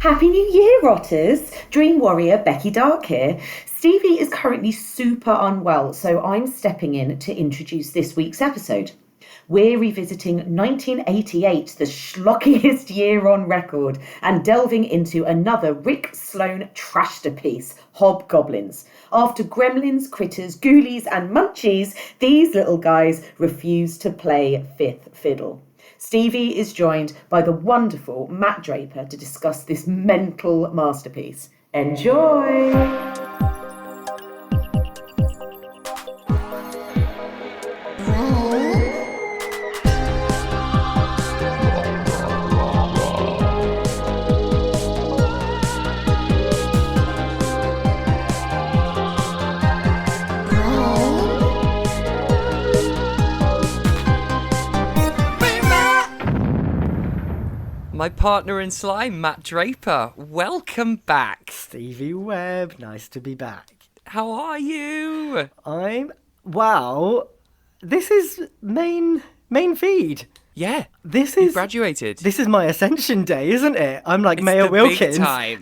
Happy New Year, Otters! Dream Warrior Becky Darke here. Stevie is currently super unwell, so I'm stepping in to introduce this week's episode. We're revisiting 1988, the schlockiest year on record, and delving into another Rick Sloane trashterpiece, Hobgoblins. After gremlins, critters, ghoulies and munchies, these little guys refuse to play fifth fiddle. Stevie is joined by the wonderful Matt Draper to discuss this mental masterpiece. Enjoy! My partner in slime, Matt Draper. Welcome back. Stevie Webb, nice to be back. How are you? This is main feed. Yeah, This you is graduated. This is my ascension day, isn't it? I'm like It's Mayor the Wilkins. Big time.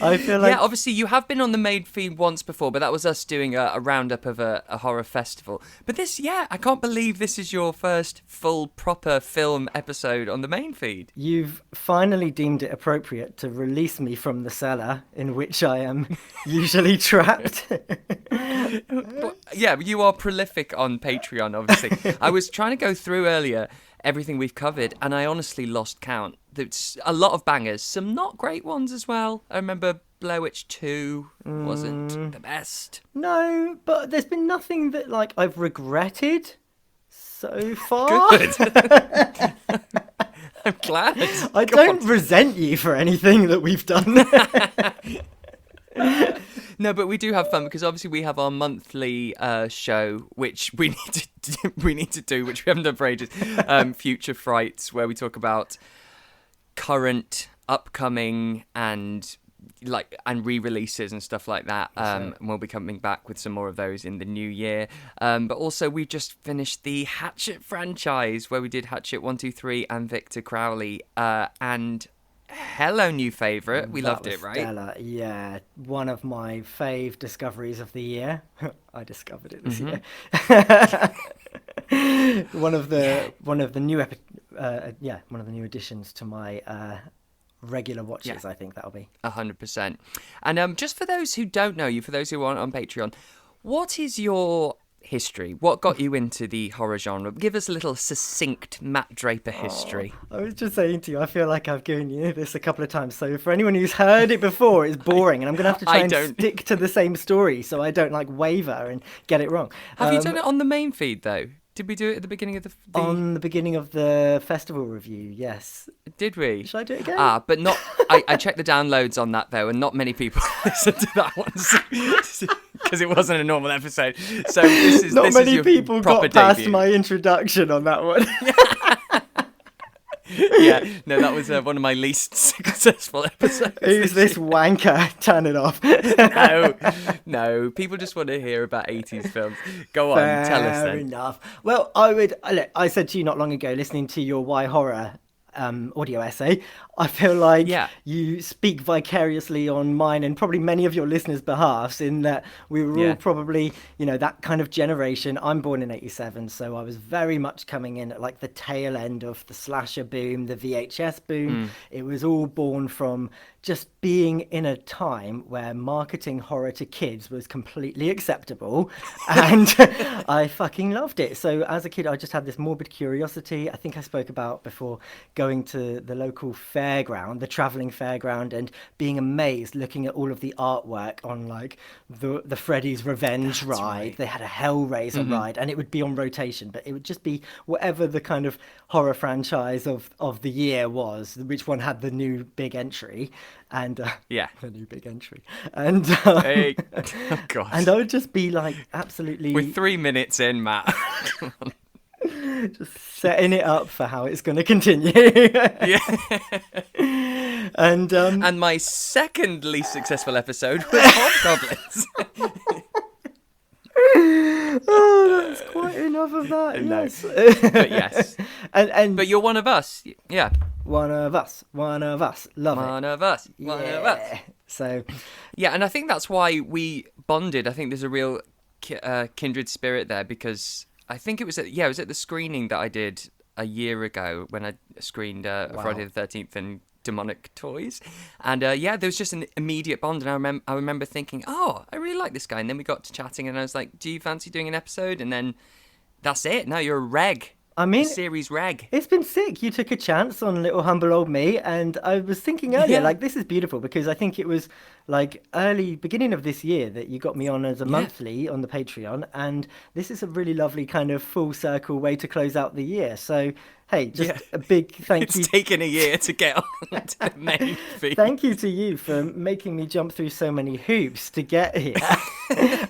I feel like Yeah, obviously you have been on the main feed once before, but that was us doing a roundup of a horror festival. But this, I can't believe this is your first full proper film episode on the main feed. you've finally deemed it appropriate to release me from the cellar in which I am usually trapped. Yeah, you are prolific on Patreon, obviously. I was trying to go through earlier everything we've covered, and I honestly lost count. There's a lot of bangers, some not great ones as well. I remember Blair Witch 2 wasn't the best. No, but there's been nothing that like I've regretted so far. Good. I'm glad. I don't resent you for anything that we've done. No, but we do have fun because obviously we have our monthly show, which we need to do, which we haven't done for ages. Future Frights, where we talk about current, upcoming, and re-releases and stuff like that. And we'll be coming back with some more of those in the new year. But also we just finished the Hatchet franchise, where we did Hatchet 1, 2, 3 and Victor Crowley. And hello, new favourite. We loved it, right? Stellar. Yeah, one of my fave discoveries of the year. I discovered it this year. one of the new additions to my regular watches. I think that'll be 100%. And just for those who don't know you, for those who aren't on Patreon, what is your history? What got you into the horror genre? Give us a little succinct Matt Draper history. I was just saying to you, I feel like I've given you this a couple of times. So for anyone who's heard it before, it's boring, and I'm going to have to try and stick to the same story so I don't waver and get it wrong. Have you done it on the main feed though? Did we do it at the beginning of the... On the beginning of the festival review, yes. Did we? Should I do it again? But not... I checked the downloads on that, though, and not many people listened to that one, because it wasn't a normal episode. So this is not this many is your people proper got past debut. my introduction on that one. Yeah, no, that was one of my least successful episodes. Who's this wanker? Turn it off. No, people just want to hear about 80s films. Go on, tell us then. Fair enough. Well, I said to you not long ago, listening to your Why Horror audio essay, I feel like you speak vicariously on mine and probably many of your listeners' behalfs, in that we were all probably, that kind of generation. I'm born in 87, so I was very much coming in at the tail end of the slasher boom, the VHS boom. It was all born from just being in a time where marketing horror to kids was completely acceptable, and I fucking loved it. So as a kid, I just had this morbid curiosity. I think I spoke about before going to the local fairground, the travelling fairground, and being amazed looking at all of the artwork on the Freddy's Revenge ride. Right. They had a Hellraiser ride, and it would be on rotation, but it would just be whatever the kind of horror franchise of the year was, which one had the new big entry. And the new big entry, and hey. Oh, God. And I would just be absolutely. We're 3 minutes in, Matt. Just setting it up for how it's going to continue. Yeah. And my second least successful episode was Hobgoblins. Oh, that's quite enough of that. No. Yes. But yes. And but you're one of us. Yeah. one of us, one of us. Love it. One of us, one of us. So, yeah, and I think that's why we bonded. I think there's a real kindred spirit there, because I think it was at the screening that I did a year ago when I screened Friday the 13th and Demonic Toys, and there was just an immediate bond, and I remember thinking, oh, I really like this guy, and then we got to chatting, and I was like, do you fancy doing an episode? And then that's it. Now you're a reg. I mean, series reg. It's been sick. You took a chance on little humble old me, and I was thinking earlier, like, this is beautiful, because I think it was like beginning of this year that you got me on as a monthly on the Patreon, and this is a really lovely kind of full circle way to close out the year. So, hey, just a big thank you. It's taken a year to get on to the main feed. Thank you to you for making me jump through so many hoops to get here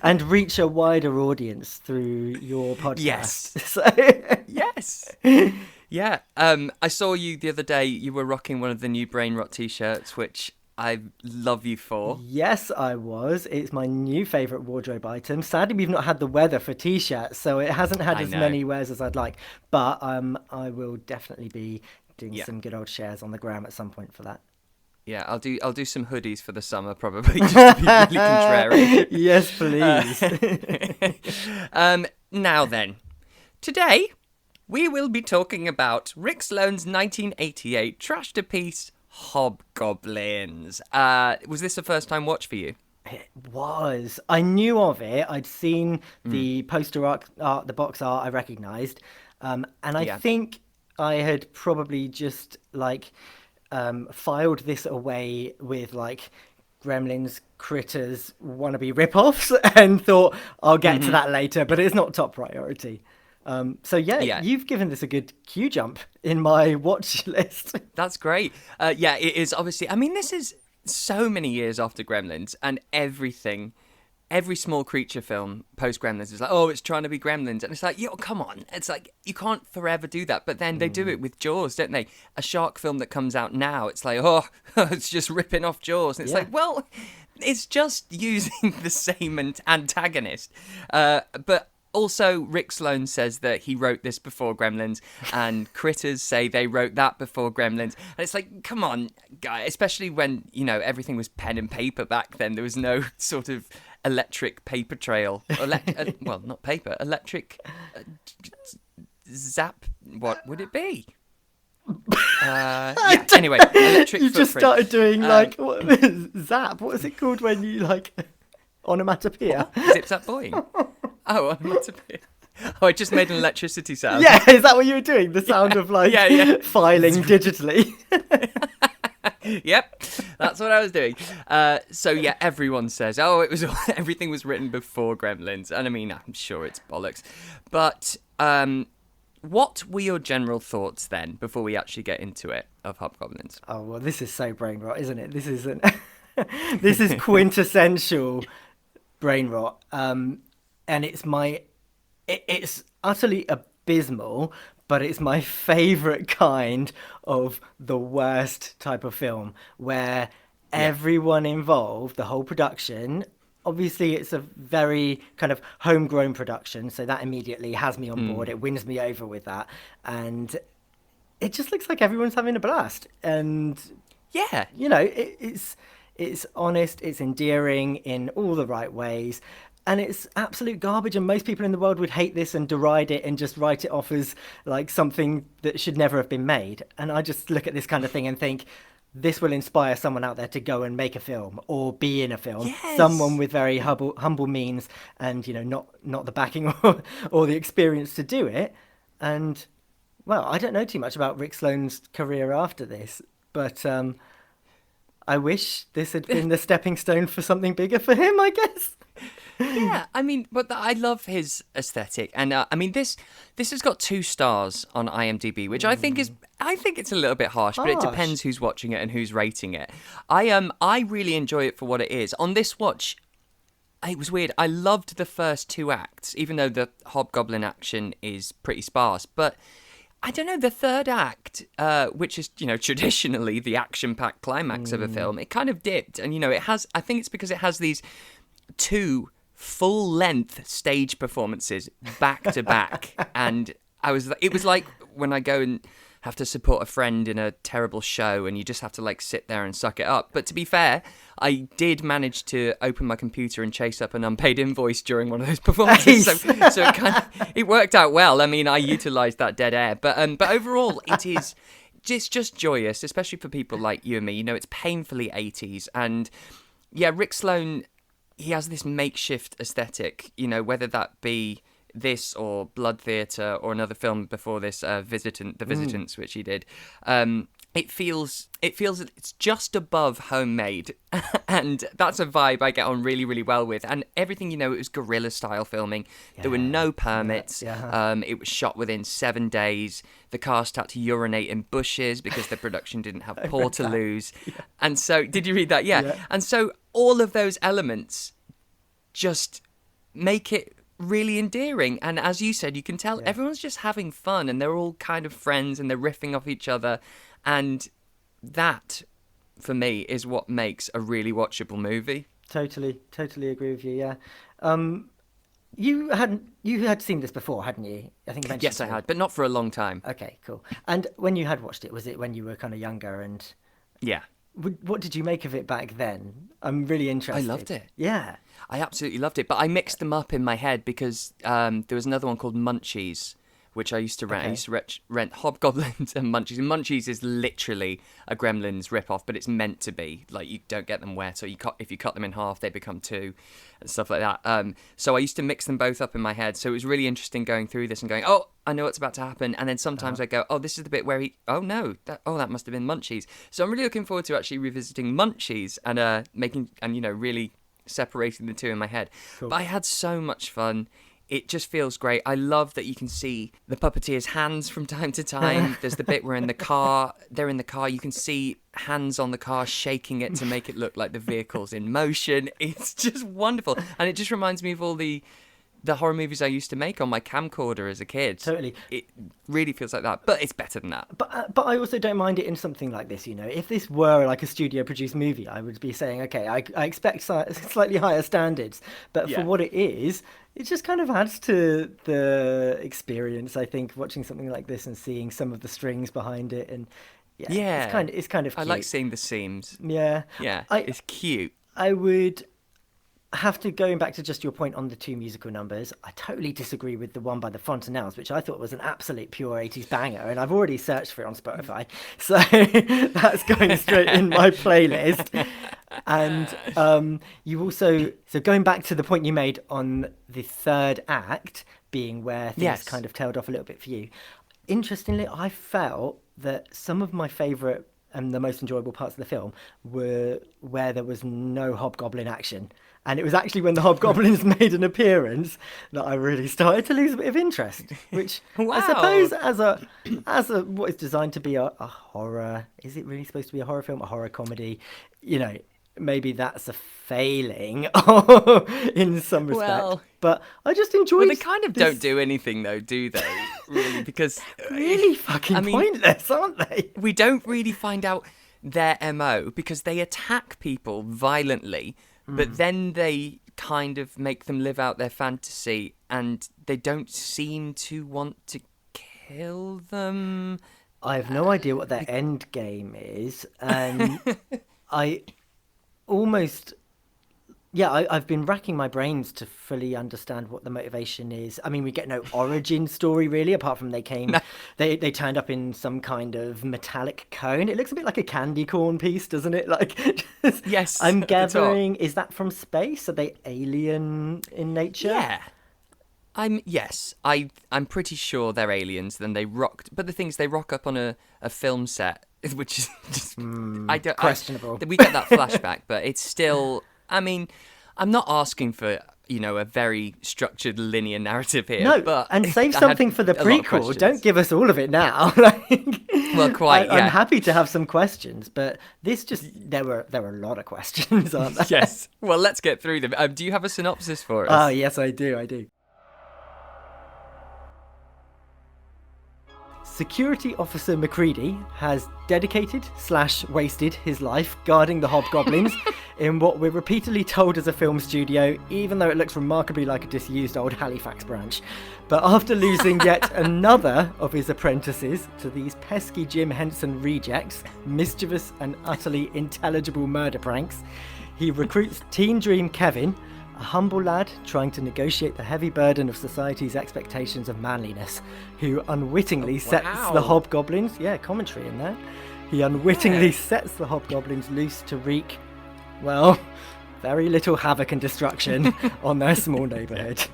and reach a wider audience through your podcast. Yes. So... Yes. Yeah. I saw you the other day. You were rocking one of the new Brain Rot t-shirts, which I love you for. Yes, I was. It's my new favourite wardrobe item. Sadly, we've not had the weather for t-shirts, so it hasn't had as many wears as I'd like. But I will definitely be doing some good old shares on the gram at some point for that. Yeah, I'll do some hoodies for the summer, probably, just to be really contrary. Yes, please. Now then, today we will be talking about Rick Sloane's 1988 trashterpiece, Hobgoblins. Was this a first-time watch for you? It was. I knew of it. I'd seen the poster art, the box art I recognised. And I think I had probably just, filed this away with, Gremlins, Critters, wannabe rip-offs, and thought, I'll get to that later, but it's not top priority. You've given this a good queue jump in my watch list. That's great. It is obviously. I mean, this is so many years after Gremlins, and every small creature film post Gremlins is like, oh, it's trying to be Gremlins, and it's like, yo, come on, it's like you can't forever do that. But then they do it with Jaws, don't they? A shark film that comes out now, it's like, oh, it's just ripping off Jaws, and it's like, well, it's just using the same antagonist, but. Also, Rick Sloane says that he wrote this before Gremlins, and Critters say they wrote that before Gremlins. And it's like, come on, guy, especially when, everything was pen and paper back then. There was no sort of electric paper trail. Well, not paper, electric zap. What would it be? Anyway, electric You footprint. just started doing, zap. What is it called when you, onomatopoeia? Zip zap boing. Oh, onomatopoeia. Oh, I just made an electricity sound. Yeah, is that what you were doing? The sound of filing digitally. Yep, that's what I was doing. Everyone says, oh, everything was written before Gremlins, and I mean, I'm sure it's bollocks. But what were your general thoughts then, before we actually get into it, of Hobgoblins? Oh well, this is so brain rot, isn't it? This is quintessential brain rot. And it's utterly abysmal, but it's my favourite kind of the worst type of film, where everyone involved, the whole production, obviously it's a very kind of homegrown production, so that immediately has me on board. It wins me over with that. And it just looks like everyone's having a blast. And, it's honest, it's endearing in all the right ways. And it's absolute garbage, and most people in the world would hate this and deride it and just write it off as something that should never have been made. And I just look at this kind of thing and think, this will inspire someone out there to go and make a film or be in a film. Yes. Someone with very humble means and, not the backing or the experience to do it. And, well, I don't know too much about Rick Sloane's career after this, but I wish this had been the stepping stone for something bigger for him, I guess. Yeah, I mean, but I love his aesthetic, and this has got 2 stars on IMDb, which I think it's a little bit harsh, but it depends who's watching it and who's rating it. I really enjoy it for what it is. On this watch, it was weird. I loved the first 2 acts, even though the Hobgoblin action is pretty sparse, but I don't know, the third act, which is, traditionally the action-packed climax of a film, it kind of dipped, and I think it's because it has these 2 full-length stage performances back to back, and it was like when I go and have to support a friend in a terrible show and you just have to like sit there and suck it up. But to be fair, I did manage to open my computer and chase up an unpaid invoice during one of those performances. So it worked out well. I mean, I utilised that dead air. But overall, it is just joyous, especially for people like you and me. You know, it's painfully 80s. And yeah, Rick Sloane, he has this makeshift aesthetic, you know, whether that be this or Blood Theatre or another film before this, The Visitants, which he did. It feels it's just above homemade, and that's a vibe I get on really, really well with. And everything, you know, it was guerrilla style filming. There were no permits. It was shot within 7 days. The cast had to urinate in bushes because the production didn't have portaloos. And so, did you read that? Yeah. And so all of those elements just make it really endearing. And as you said, you can tell everyone's just having fun and they're all kind of friends and they're riffing off each other. And that, for me, is what makes a really watchable movie. Totally agree with you, yeah. You had seen this before, hadn't you? I think you mentioned. Yes, I had, but not for a long time. Okay, cool. And when you had watched it, was it when you were kind of younger? And yeah. What did you make of it back then? I'm really interested. I loved it. Yeah. I absolutely loved it, but I mixed them up in my head because there was another one called Munchies, which I used to rent. Okay. I used to rent Hobgoblins and Munchies. And Munchies is literally a Gremlins ripoff, but it's meant to be. Like, you don't get them wet, or if you cut them in half, they become two, and stuff like that. So I used to mix them both up in my head. So it was really interesting going through this and going, oh, I know what's about to happen. And then sometimes I go, oh, this is the bit where that must have been Munchies. So I'm really looking forward to actually revisiting Munchies and making, and, you know, really separating the two in my head. Cool. But I had so much fun. It just feels great. I love that you can see the puppeteer's hands from time to time. There's the bit where they're in the car, you can see hands on the car shaking it to make it look like the vehicle's in motion. It's just wonderful. And it just reminds me of all the horror movies I used to make on my camcorder as a kid. Totally. It really feels like that, but it's better than that. But I also don't mind it in something like this, you know. If this were like a studio-produced movie, I would be saying, okay, I expect slightly higher standards. But for what it is, it just kind of adds to the experience, I think, watching something like this and seeing some of the strings behind it. And it's kind of cute. I like seeing the seams. Yeah. Yeah, it's cute. I would have to, going back to just your point on the two musical numbers, I totally disagree with the one by the Fontanelles, which I thought was an absolute pure 80s banger, and I've already searched for it on Spotify, so that's going straight in my playlist. And you also, so going back to the point you made on the third act being where things kind of tailed off a little bit for you, interestingly, I felt that some of my favourite and the most enjoyable parts of the film were where there was no hobgoblin action. And it was actually when the Hobgoblins made an appearance that I really started to lose a bit of interest. Which I suppose as a what is designed to be a horror, is it really supposed to be a horror film, a horror comedy? You know, maybe that's a failing in some respect. Well, but I just enjoyed. Well, they kind of don't do anything though, do they? Really, because really fucking pointless, aren't they? We don't really find out their MO because they attack people violently. But then they kind of make them live out their fantasy and they don't seem to want to kill them. I have no idea what their end game is. And I almost... Yeah, I've been racking my brains to fully understand what the motivation is. I mean, we get no origin story, really, apart from they turned up in some kind of metallic cone. It looks a bit like a candy corn piece, doesn't it? Like, yes. I'm gathering, is that from space? Are they alien in nature? Yeah. I'm pretty sure they're aliens. Then they rocked, but the thing is, they rock up on a film set, which is just questionable. We get that flashback, but it's still. I mean, I'm not asking for, you know, a very structured linear narrative here. No, but and save something for the prequel. Don't give us all of it now. Well, quite. I'm happy to have some questions, but this just there were a lot of questions, aren't there? Yes. Well, let's get through them. Do you have a synopsis for us? Oh, yes, I do. Security Officer McCready has dedicated/wasted his life guarding the Hobgoblins in what we're repeatedly told is a film studio, even though it looks remarkably like a disused old Halifax branch. But after losing yet another of his apprentices to these pesky Jim Henson rejects, mischievous and utterly intelligible murder pranks, he recruits teen dream Kevin, a humble lad trying to negotiate the heavy burden of society's expectations of manliness, who unwittingly sets the Hobgoblins... Yeah, commentary in there. He unwittingly sets the Hobgoblins loose to wreak, well, very little havoc and destruction on their small neighbourhood.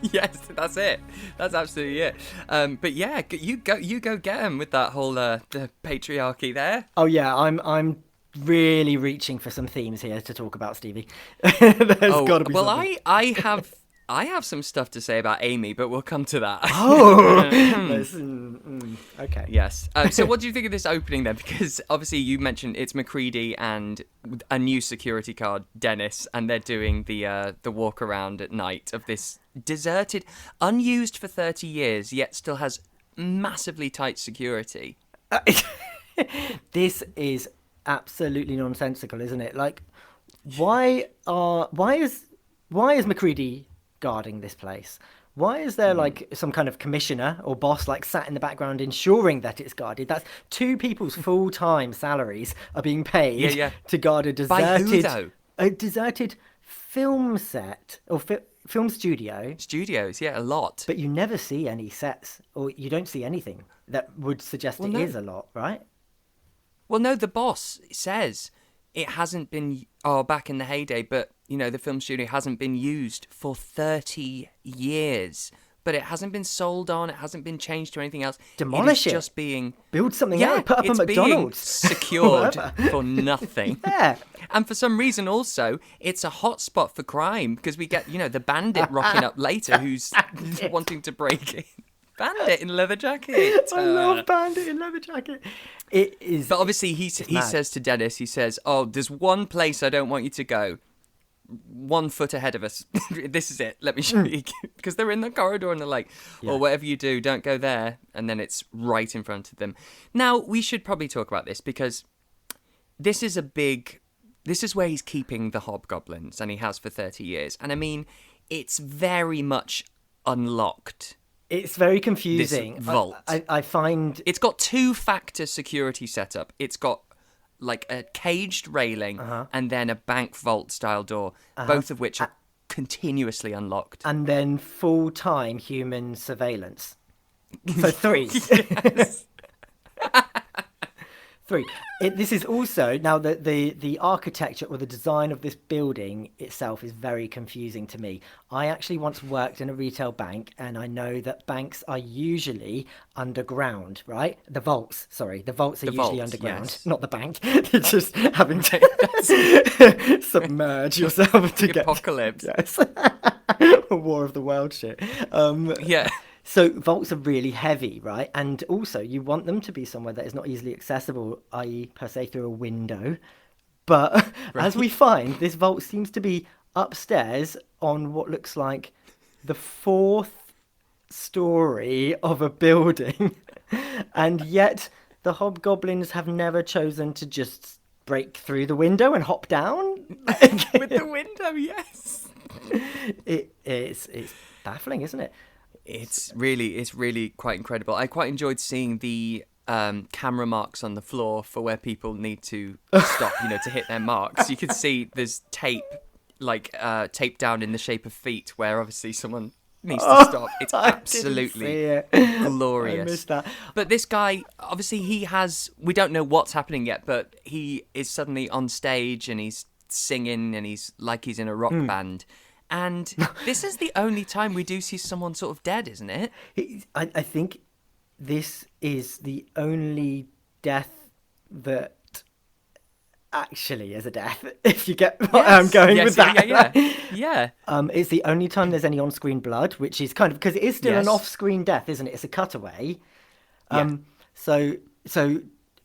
Yes, that's it. That's absolutely it. But yeah, you go get him with that whole the patriarchy there. Oh yeah, I'm really reaching for some themes here to talk about, Stevie. There's got to be something. I have some stuff to say about Amy, but we'll come to that. Okay. Yes. So what do you think of this opening then? Because obviously you mentioned it's McCready and a new security guard, Dennis, and they're doing the walk around at night of this deserted, unused for 30 years, yet still has massively tight security. This is absolutely nonsensical, isn't it? Like, why is McCready guarding this place? Why is there like some kind of commissioner or boss like sat in the background ensuring that it's guarded? That's two people's full-time salaries are being paid to guard a deserted, by who, though? A deserted film set or film studio. Studios, yeah, a lot. But you never see any sets, or you don't see anything that would suggest is a lot, right? Well, no, the boss says it hasn't been, back in the heyday, but, you know, the film studio hasn't been used for 30 years. But it hasn't been sold on, it hasn't been changed to anything else. Demolish it. Just being... Build something out, put up a McDonald's. Secured for nothing. Yeah. And for some reason also, it's a hot spot for crime, because we get, the bandit rocking up later who's wanting to break in. Bandit in leather jacket. I love Bandit in leather jacket. It is. But obviously he says to Dennis, he says, there's one place I don't want you to go. 1 foot ahead of us. This is it. Let me show you. Because they're in the corridor and they're like, whatever you do, don't go there. And then it's right in front of them. Now, we should probably talk about this because this is where he's keeping the Hobgoblins, and he has for 30 years. And I mean, it's very much unlocked. It's very confusing. This vault. I find... It's got 2-factor security setup. It's got like a caged railing and then a bank vault style door, both of which are continuously unlocked. And then full-time human surveillance. So 3. Yes. 3. This is also, now the architecture or the design of this building itself is very confusing to me. I actually once worked in a retail bank, and I know that banks are usually underground, right? The vaults are usually underground, yes. Not the bank. It's just having to submerge yourself to get... Apocalypse. Yes. A War of the World shit. Yeah. So vaults are really heavy, right? And also you want them to be somewhere that is not easily accessible, i.e. per se through a window. But as we find, this vault seems to be upstairs on what looks like the 4th story of a building. And yet the Hobgoblins have never chosen to just break through the window and hop down. With the window, yes. It's baffling, isn't it? It's really quite incredible. I quite enjoyed seeing the camera marks on the floor for where people need to stop, to hit their marks. You can see there's tape, taped down in the shape of feet, where obviously someone needs to stop. It's absolutely glorious. I missed that. But this guy, obviously we don't know what's happening yet, but he is suddenly on stage and he's singing and he's in a rock band. And this is the only time we do see someone sort of dead, isn't it? I think this is the only death that actually is a death, if you get what I'm going with that. Yeah. It's the only time there's any on-screen blood, which is kind of... Because it is still an off-screen death, isn't it? It's a cutaway. So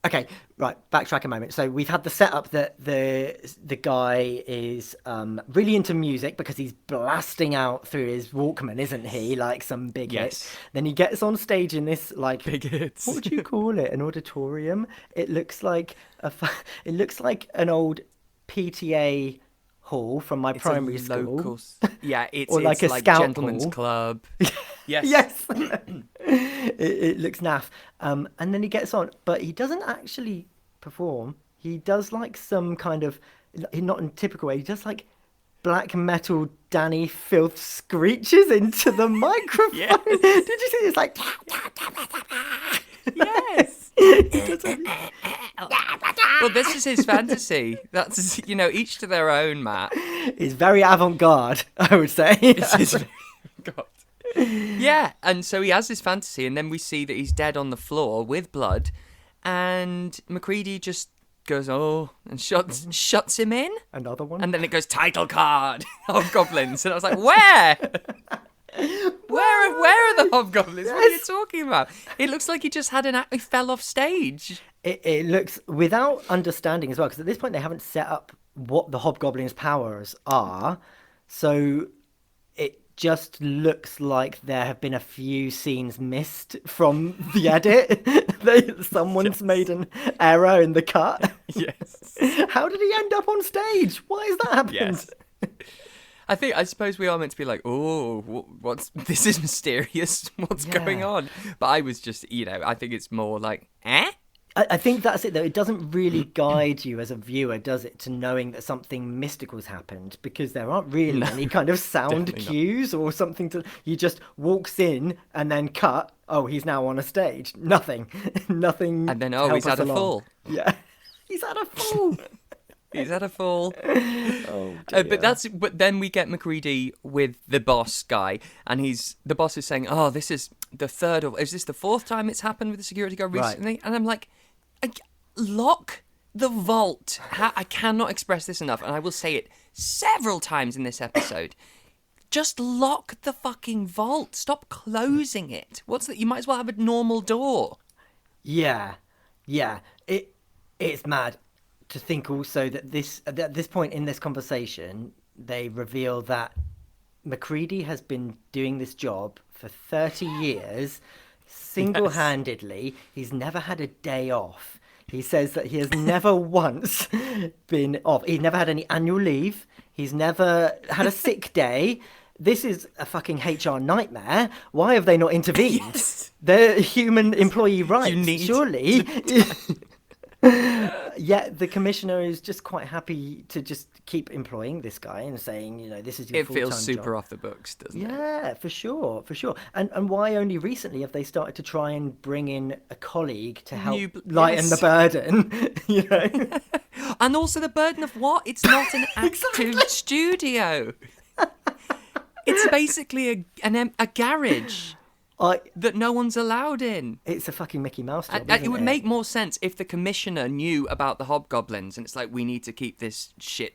Okay, right. Backtrack a moment. So we've had the setup that the guy is really into music because he's blasting out through his Walkman, isn't he? Like some big hits. Yes. Then he gets on stage in this like Big hits. What would you call it? An auditorium? It looks like it looks like an old PTA hall from my primary school. Yeah, it's or like it's a like scout gentleman's hall. club. Yes. Yes. It looks naff. And then he gets on, but he doesn't actually perform. He does like some kind of, not in typical way, he does like black metal Danny filth screeches into the microphone. Yes. Did you see? It's like... Yes. Well, this is his fantasy. That's, each to their own, Matt. He's very avant-garde, I would say. God. Yeah, and so he has this fantasy, and then we see that he's dead on the floor with blood, and Macready just goes, and shuts him in. Another one? And then it goes, title card, Hobgoblins. And I was like, where? Where are the Hobgoblins? What are you talking about? It looks like he just had he fell off stage. It looks, without understanding as well, because at this point they haven't set up what the Hobgoblins' powers are, so it just looks like there have been a few scenes missed from the edit. Someone's made an error in the cut. Yes. How did he end up on stage? Why has that happened? Yes. I suppose we are meant to be like, this is mysterious. What's going on? But I was just, I think it's more like, I think that's it, though. It doesn't really guide you as a viewer, does it, to knowing that something mystical's happened, because there aren't really any kind of sound cues or something to... He just walks in and then cut. Oh, he's now on a stage. Nothing. And then, he's had a fall. Yeah. He's had a fall. He's had a fall. Oh, dear. But then we get Macready with the boss guy, and the boss is saying, this is the third, or is this the fourth time it's happened with the security guard recently? Right. And I'm like, lock the vault. I cannot express this enough, and I will say it several times in this episode. Just lock the fucking vault. Stop closing it. What's that? You might as well have a normal door. Yeah. It's mad to think also that at this point in this conversation, they reveal that Macready has been doing this job for 30 years, single-handedly. Yes. He's never had a day off. He says that he has never once been off. He's never had any annual leave. He's never had a sick day. This is a fucking HR nightmare. Why have they not intervened? Yes. They're human employee rights, surely. Yet the commissioner is just quite happy to just keep employing this guy and saying, this is your full-time job. It feels super off the books, doesn't it? Yeah, for sure. And why only recently have they started to try and bring in a colleague to help lighten the burden, And also the burden of what? It's not an active studio. It's basically a garage. That no one's allowed in. It's a fucking Mickey Mouse job, it would make more sense if the commissioner knew about the Hobgoblins, and it's like, we need to keep this shit,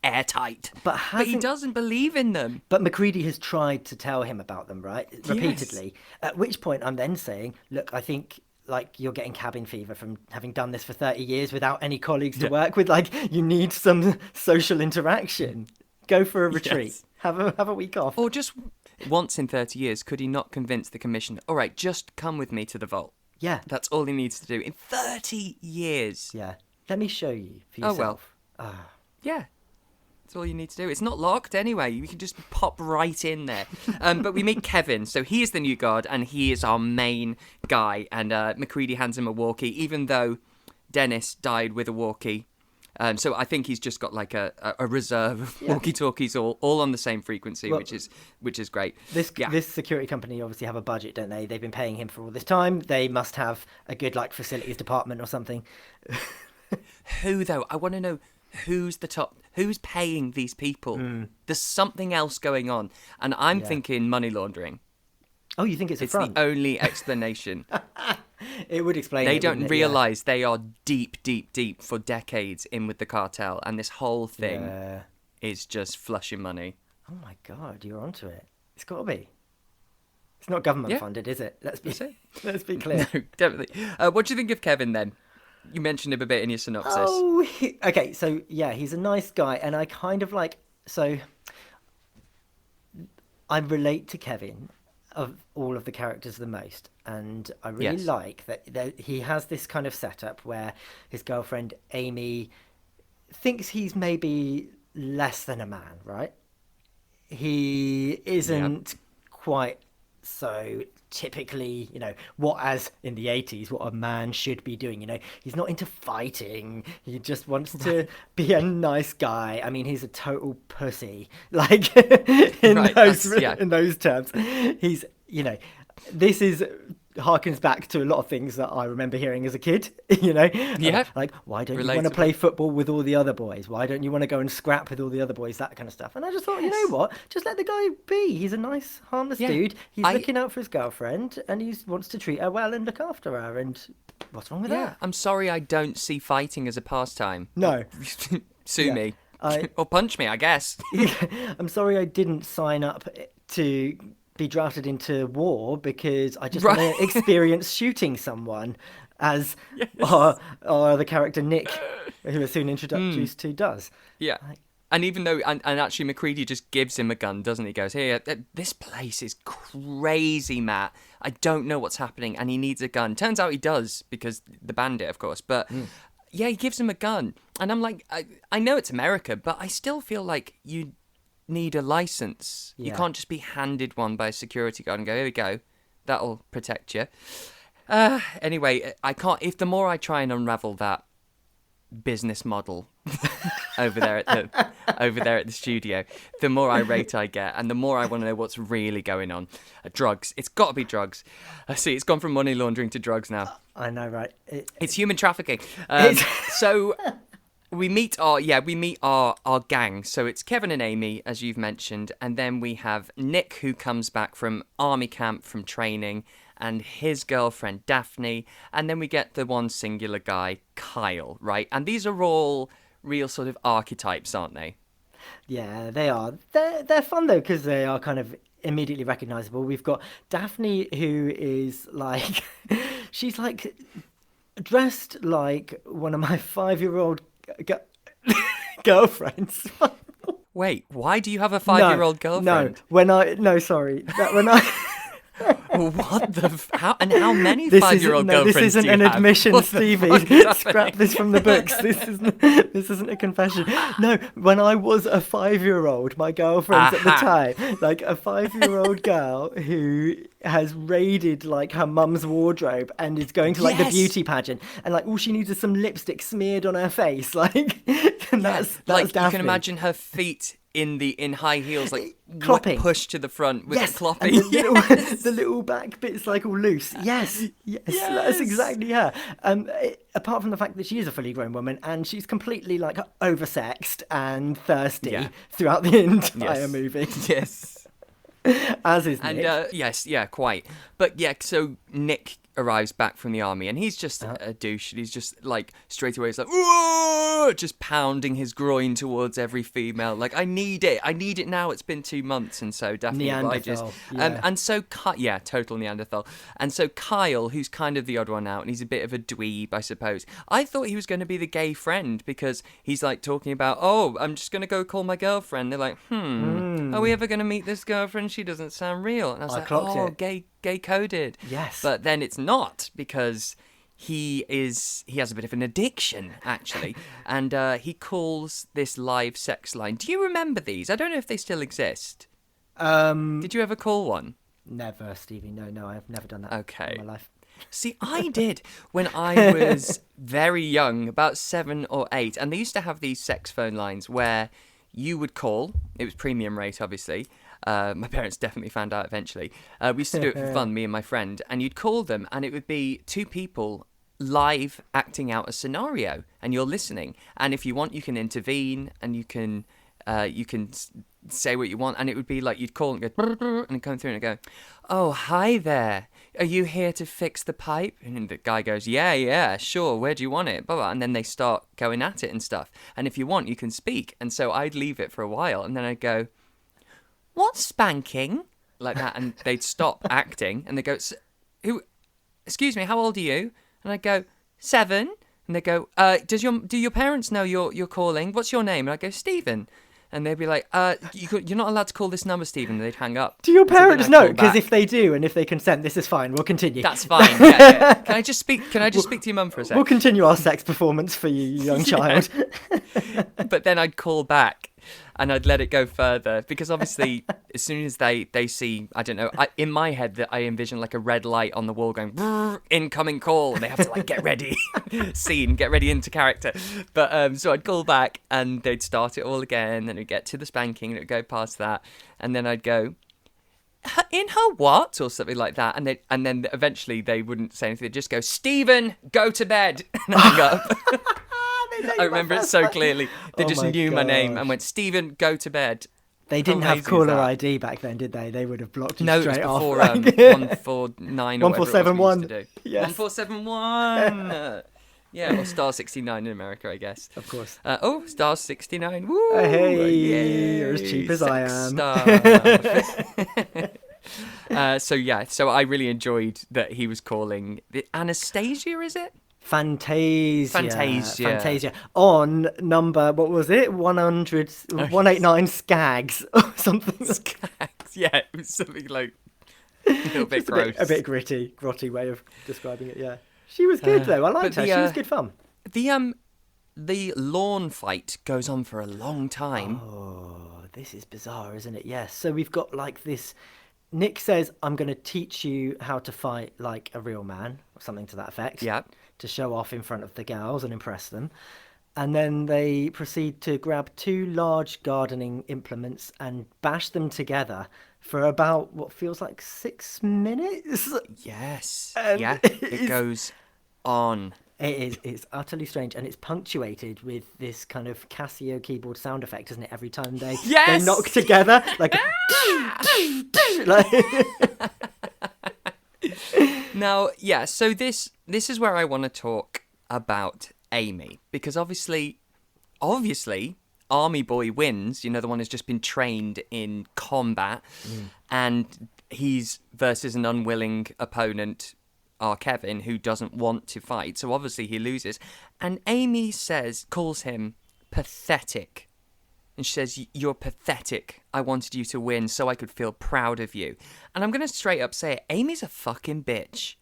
airtight. But he doesn't believe in them. But Macready has tried to tell him about them, right? Repeatedly. Yes. At which point I'm then saying, look, I think... you're getting cabin fever from having done this for 30 years without any colleagues to work with. You need some social interaction. Go for a retreat. Yes. Have a week off. Or just once in 30 years, could he not convince the commissioner, all right, just come with me to the vault? Yeah. That's all he needs to do. In 30 years. Yeah. Let me show you for yourself. Oh, well. Yeah. That's all you need to do. It's not locked anyway. You can just pop right in there. But we meet Kevin. So he is the new guard, and he is our main guy. And Macready hands him a walkie, even though Dennis died with a walkie. So I think he's just got like a reserve of walkie-talkies all on the same frequency, which is great. This security company obviously have a budget, don't they? They've been paying him for all this time. They must have a good facilities department or something. Who though? I want to know who's the top. Who's paying these people? There's something else going on, and I'm thinking money laundering. Oh, you think it's a front? It's the only explanation. It would explain. They don't realise they are deep for decades in with the cartel, and this whole thing is just flushing money. Oh my God, you're onto it. It's got to be. It's not government funded, is it? Let's be clear. No, definitely. What do you think of Kevin then? You mentioned him a bit in your synopsis. Oh, okay. So yeah, he's a nice guy, and I kind of like. So I relate to Kevin of all of the characters the most, and I really like that he has this kind of setup where his girlfriend Amy thinks he's maybe less than a man, right? He isn't quite so typically, what as in the 80s, what a man should be doing. He's not into fighting. He just wants to be a nice guy. I mean, he's a total pussy, like in those terms. He's, this is harkens back to a lot of things that I remember hearing as a kid, like, why don't you want to play football with all the other boys? Why don't you want to go and scrap with all the other boys? That kind of stuff. And I just thought, you know what? Just let the guy be. He's a nice, harmless dude. He's looking out for his girlfriend, and he wants to treat her well and look after her. And what's wrong with that? I'm sorry I don't see fighting as a pastime. No. Sue me. Or punch me, I guess. I'm sorry I didn't sign up to be drafted into war because I just want to experience shooting someone, as the character Nick, who was soon introduced to, does. Yeah. And even though, and actually McCready just gives him a gun, doesn't he? Goes, here, this place is crazy, Matt. I don't know what's happening, and he needs a gun. Turns out he does, because the bandit, of course. But yeah, he gives him a gun. And I'm like, I know it's America, but I still feel like you need a license. You can't just be handed one by a security guard and go, here we go, that'll protect you. Anyway, I can't. If the more I try and unravel that business model over there at the studio, the more irate I get, and the more I want to know what's really going on. Drugs. It's got to be drugs. I see. It's gone from money laundering to drugs now. I know, right? It's human trafficking. So. We meet our gang. So it's Kevin and Amy, as you've mentioned, and then we have Nick, who comes back from army camp from training, and his girlfriend Daphne, and then we get the one singular guy, Kyle, right? And these are all real sort of archetypes, aren't they? Yeah, they are. They're fun though, because they are kind of immediately recognisable. We've got Daphne, who is like, she's like dressed like one of my 5-year-old girlfriends. Wait, why do you have a 5-year-old girlfriend? What the? How many 5-year-old girlfriends? This isn't an admission, Stevie. Scrap this from the books. This isn't a confession. No, when I was a 5-year-old, my girlfriends at the time, like a 5-year-old girl who has raided like her mum's wardrobe and is going to like the beauty pageant, and like all she needs is some lipstick smeared on her face, like. And that's like Daphne. You can imagine her feet in high heels, like clopping, pushed to the front with the clopping. And the little back bit's like all loose. Yes, that's exactly her. Apart from the fact that she is a fully grown woman and she's completely like oversexed and thirsty throughout the entire movie. Yes. As is Nick. And quite. But yeah, so Nick arrives back from the army and he's just a douche, and he's just like straight away he's like, whoa, just pounding his groin towards every female, like I need it now, it's been 2 months. And so Daphne obliges, and so total Neanderthal. And so Kyle, who's kind of the odd one out, and he's a bit of a dweeb, I suppose. I thought he was going to be the gay friend, because he's like talking about, I'm just going to go call my girlfriend. They're like, are we ever going to meet this girlfriend? She doesn't sound real. And I was like, gay coded. Yes. But then it's not, because he has a bit of an addiction, actually. And he calls this live sex line. Do you remember these? I don't know if they still exist. Did you ever call one? Never, Stevie. No, I've never done that in my life. See, I did when I was very young, about 7 or 8. And they used to have these sex phone lines where you would call. It was premium rate, obviously. My parents definitely found out eventually. We used to do it for fun, me and my friend, and you'd call them, and it would be 2 people live acting out a scenario, and you're listening. And if you want, you can intervene, and you can say what you want, and it would be like you'd call and go, and come through and go, oh, hi there. Are you here to fix the pipe? And the guy goes, yeah, sure. Where do you want it? Blah, blah. And then they start going at it and stuff. And if you want, you can speak. And so I'd leave it for a while, and then I'd go, what's spanking? like that, and they'd stop acting, and they go, "Who? Excuse me, how old are you?" And I'd go, 7. And they go, do your parents know you're calling? What's your name? And I go, Stephen. And they'd be like, you're not allowed to call this number, Stephen. And they'd hang up. Do your parents know? Because if they do, and if they consent, this is fine. We'll continue. That's fine. Yeah. Can I just speak to your mum for a sec? We'll continue our sex performance for you, young child. But then I'd call back. And I'd let it go further because obviously as soon as they see, I don't know, in my head that I envision like a red light on the wall going, incoming call, and they have to like get ready, get ready into character. But so I'd call back and they'd start it all again, and it'd get to the spanking and it'd go past that. And then I'd go, in her what? Or something like that. And then eventually they wouldn't say anything. They'd just go, Stephen, go to bed. And hang up. I remember it so clearly. They just knew my name and went, Stephen, go to bed. They didn't have caller ID back then, did they? They would have blocked you straight off. No, it was before 149 or 1471. Yes. 1471. Yeah, or star 69 in America, I guess. Of course. Star 69. Woo! Hey, you're as cheap as I am. So I really enjoyed that he was calling the Anastasia, is it? Fantasia. On number, what was it? 189 Skags or something. Skags, yeah. It was something like a little bit gross. A bit grotty way of describing it, yeah. She was good, though. I liked her. She was good fun. The lawn fight goes on for a long time. Oh, this is bizarre, isn't it? Yes. So we've got like this... Nick says, I'm going to teach you how to fight like a real man, or something to that effect. Yeah. To show off in front of the gals and impress them. And then they proceed to grab 2 large gardening implements and bash them together for about what feels like 6 minutes. Yes. It goes on. It's utterly strange, and it's punctuated with this kind of Casio keyboard sound effect, isn't it? Every time they knock together, like Now, yeah, so this is where I want to talk about Amy, because obviously Army Boy wins, the one who's just been trained in combat, and he's versus an unwilling opponent, our Kevin, who doesn't want to fight, so obviously he loses. And Amy calls him pathetic. And she says, you're pathetic. I wanted you to win so I could feel proud of you. And I'm going to straight up say it. Amy's a fucking bitch.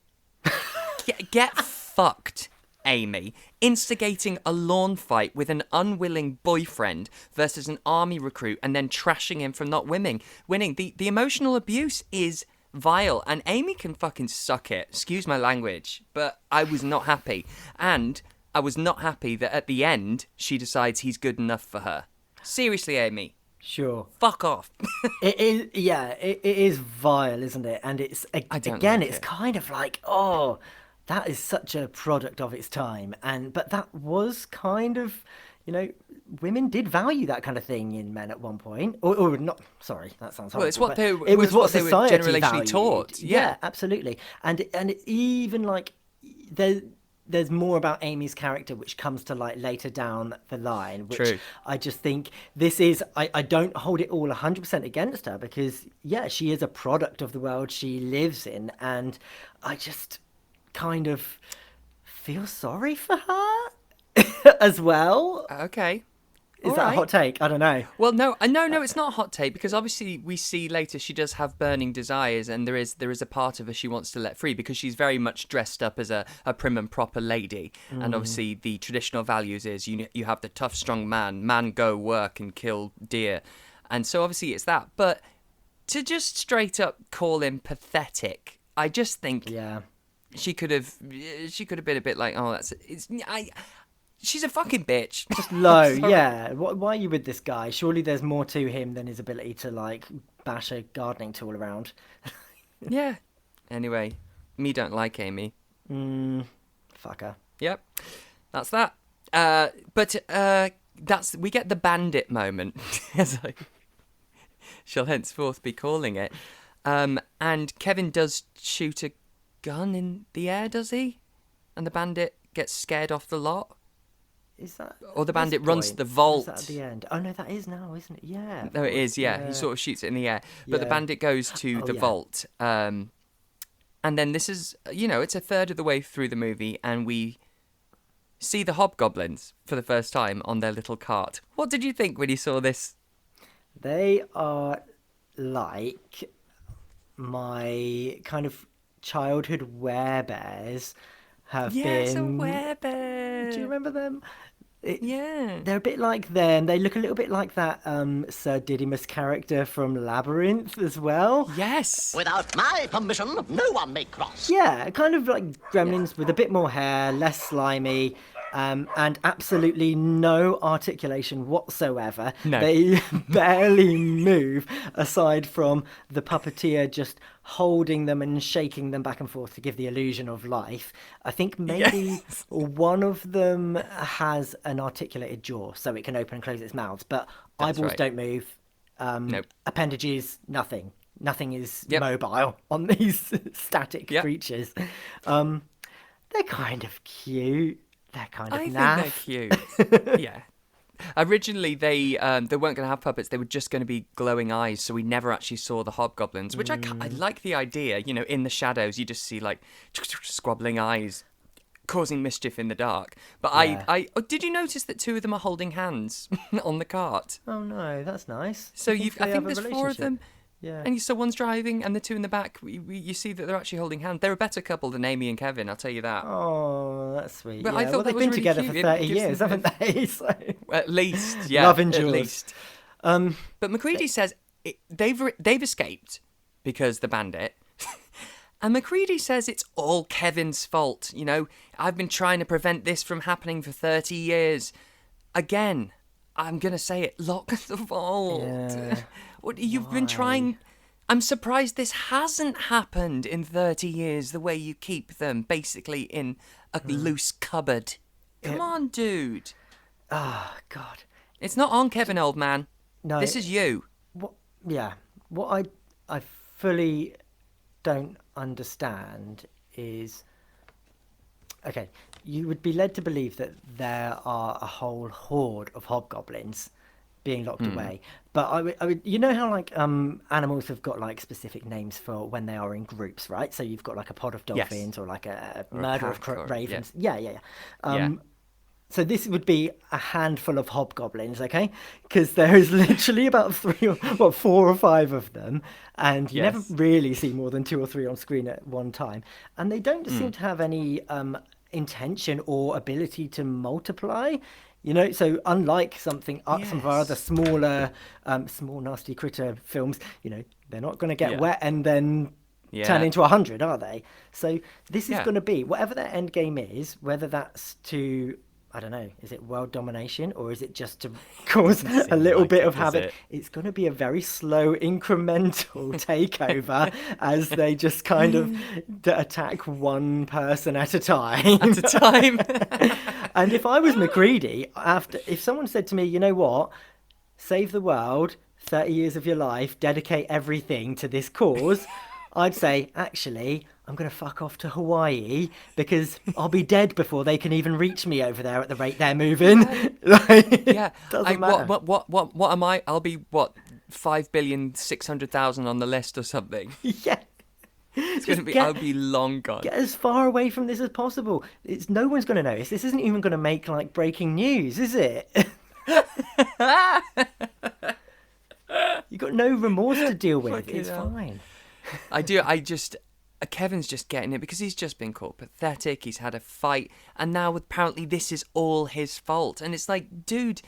Get fucked, Amy. Instigating a lawn fight with an unwilling boyfriend versus an army recruit and then trashing him for not winning. The emotional abuse is vile, and Amy can fucking suck it. Excuse my language, but I was not happy. And I was not happy that at the end she decides he's good enough for her. Seriously, Amy. Sure. Fuck off. It is vile, isn't it? And it's it's kind of like, that is such a product of its time. But that was kind of, women did value that kind of thing in men at one point, or not. Sorry, that sounds horrible. Well, it was what they were generally taught. Yeah, absolutely. And it's even like there's more about Amy's character which comes to light later down the line, which True. I just think this is, I don't hold it all 100% against her, because she is a product of the world she lives in, and I just kind of feel sorry for her as well. Okay. Is that a hot take? I don't know. Well, no, it's not a hot take, because obviously we see later she does have burning desires, and there is a part of her she wants to let free, because she's very much dressed up as a prim and proper lady, and obviously the traditional values is you have the tough, strong man go work and kill deer, and so obviously it's that. But to just straight up call him pathetic, I just think she could have been a bit like, she's a fucking bitch. Just low, yeah. Why are you with this guy? Surely there's more to him than his ability to, like, bash a gardening tool around. Yeah. Anyway, me don't like Amy. Fuck her. Yep. That's that. But we get the bandit moment, as I shall henceforth be calling it. And Kevin does shoot a gun in the air, does he? And the bandit gets scared off the lot. Is that? Or the at this bandit runs to point? the Or is vault. that at the end? Oh no, that is now, isn't it? Yeah. of No, it course, is, yeah. He sort of shoots it in the air. But the Yeah. bandit goes to Oh, the yeah. vault. And then this is, it's a third of the way through the movie, and we see the Hobgoblins for the first time on their little cart. What did you think when you saw this? They are like my kind of childhood werebears have Yes, a been. werebear. Do you remember them? Yeah. They're a bit like them. They look a little bit like that Sir Didymus character from Labyrinth as well. Yes. Without my permission, no one may cross. Yeah, kind of like gremlins with a bit more hair, less slimy, and absolutely no articulation whatsoever. No. They barely move aside from the puppeteer just holding them and shaking them back and forth to give the illusion of life. I think maybe one of them has an articulated jaw so it can open and close its mouth, but eyeballs right. don't move. Nope. Appendages, nothing. Nothing is Yep. mobile on these static Yep. creatures. They're kind of cute. They're kind of I naff. think they're cute. Yeah. Originally, they weren't going to have puppets. They were just going to be glowing eyes, so we never actually saw the Hobgoblins, which I like the idea. In the shadows, you just see, like, squabbling eyes causing mischief in the dark. But Yeah. did you notice that two of them are holding hands on the cart? Oh no, that's nice. So I I they think have a there's 4 of relationship. them. Yeah. And so one's driving, and the two in the back, you see that they're actually holding hands. They're a better couple than Amy and Kevin, I'll tell you that. Oh, that's sweet. But yeah. I thought well, that they've was been really together cute. for It 30 gives years, them haven't they? So... At least, yeah. Love endures. At least. But McCready says they've escaped because the bandit. And McCready says it's all Kevin's fault. I've been trying to prevent this from happening for 30 years. Again, I'm going to say it. Lock the vault. Yeah. You've been trying... I'm surprised this hasn't happened in 30 years, the way you keep them, basically in a loose cupboard. Come on, dude. Oh, God. It's not on Kevin, old man. No. This is you. What I fully don't understand is... Okay, you would be led to believe that there are a whole horde of hobgoblins being locked away. But I would, how like animals have got like specific names for when they are in groups, right? So you've got like a pod of dolphins or like a murder of ravens. Yeah. So this would be a handful of hobgoblins, okay? Because there is literally about 4 or 5 of them, and you never really see more than 2 or 3 on screen at one time, and they don't seem to have any intention or ability to multiply. So unlike some of our other smaller, small nasty critter films, they're not going to get wet and then turn into 100, are they? So this is going to be whatever their end game is, whether that's to, I don't know, is it world domination or is it just to cause a little bit of havoc? It's going to be a very slow, incremental takeover as they just kind of attack one person at a time. And if I was McCready, if someone said to me, you know what, save the world, 30 years of your life, dedicate everything to this cause, I'd say, actually, I'm going to fuck off to Hawaii because I'll be dead before they can even reach me over there at the rate they're moving. Doesn't matter. What am I? I'll be, 5,600,000 on the list or something? Yeah. It's going to be, I'll be long gone. Get as far away from this as possible. No one's going to notice. This isn't even going to make like breaking news, is it? You've got no remorse to deal with. It's fine. Kevin's just getting it because he's just been called pathetic. He's had a fight, and now apparently this is all his fault. And it's like, dude,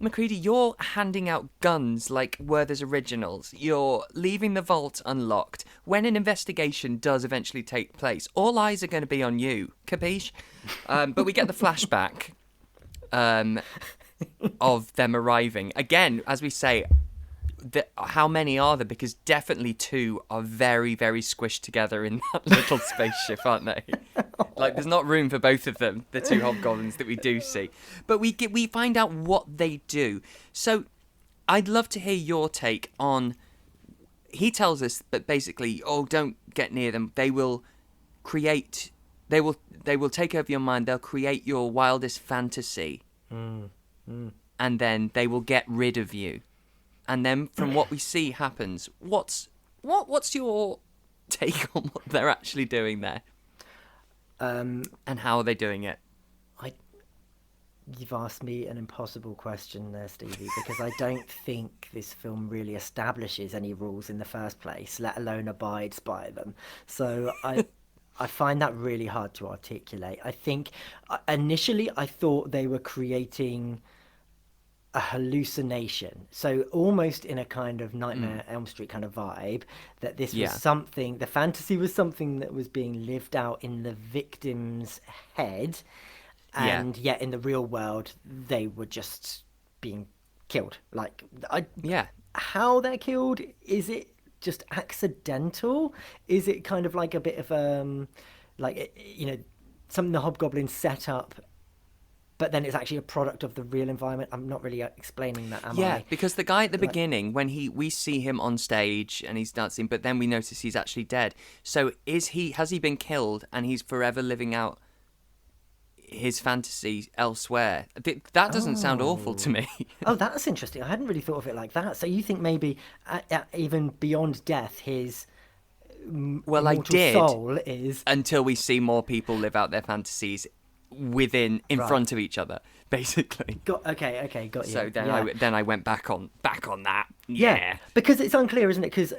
McCready, you're handing out guns like Werther's Originals. You're leaving the vault unlocked. When an investigation does eventually take place, all eyes are going to be on you. Capiche? But we get the flashback of them arriving. Again, as we say, how many are there? Because definitely 2 are very, very squished together in that little spaceship, aren't they? Like, there's not room for both of them, the 2 hobgoblins that we do see. But we find out what they do. So I'd love to hear your take on... He tells us that basically, don't get near them. They will create... They will take over your mind. They'll create your wildest fantasy. and then they will get rid of you. And then from what we see happens, what's your take on what they're actually doing there? And how are they doing it? You've asked me an impossible question there, Stevie, because I don't think this film really establishes any rules in the first place, let alone abides by them. So I find that really hard to articulate. I think initially I thought they were creating a hallucination, so almost in a kind of Nightmare Elm Street kind of vibe, that this was something, the fantasy was something that was being lived out in the victim's head, and yet in the real world they were just being killed. Like, how they're killed, is it just accidental? Is it kind of like a bit of something the Hobgoblins set up, but then it's actually a product of the real environment? I'm not really explaining that, am I? Yeah, because the guy at the beginning, when we see him on stage and he's dancing, but then we notice he's actually dead. So has he been killed and he's forever living out his fantasy elsewhere? That doesn't sound awful to me. Oh, that's interesting. I hadn't really thought of it like that. So you think maybe even beyond death, his immortal soul is... Until we see more people live out their fantasies in front of each other, basically. Okay, got you. So then I went back on that. Yeah, because it's unclear, isn't it? Because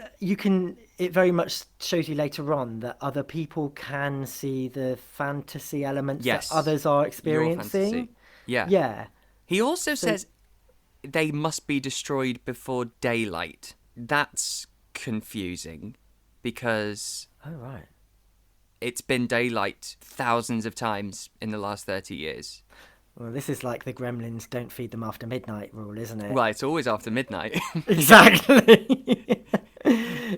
it very much shows you later on that other people can see the fantasy elements that others are experiencing. Yeah. He also says they must be destroyed before daylight. That's confusing because it's been daylight thousands of times in the last 30 years. Well, this is like the Gremlins don't feed them after midnight rule, isn't it? Well, it's always after midnight. Exactly.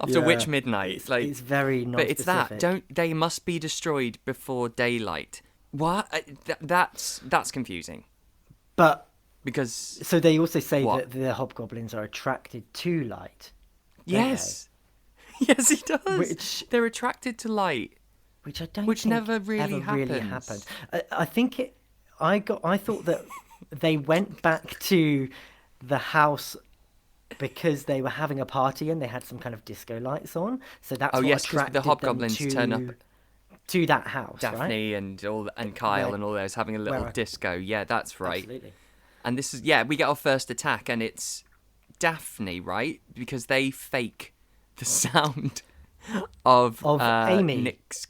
After which midnight? It's very non-specific. But it's that. They must be destroyed before daylight. What? That's confusing. But because so they also say that the Hobgoblins are attracted to light. Yes. Yes, he does. They're attracted to light. Which I don't Which think never really really happens. happened. I think I thought that they went back to the house because they were having a party and they had some kind of disco lights on. So that's what attracted the Hobgoblins them turn up to that house. Daphne right? and Kyle and all those having a little disco. Yeah, that's right. Absolutely. And this is we get our first attack and it's Daphne, right? Because they fake the sound of Amy. Nick's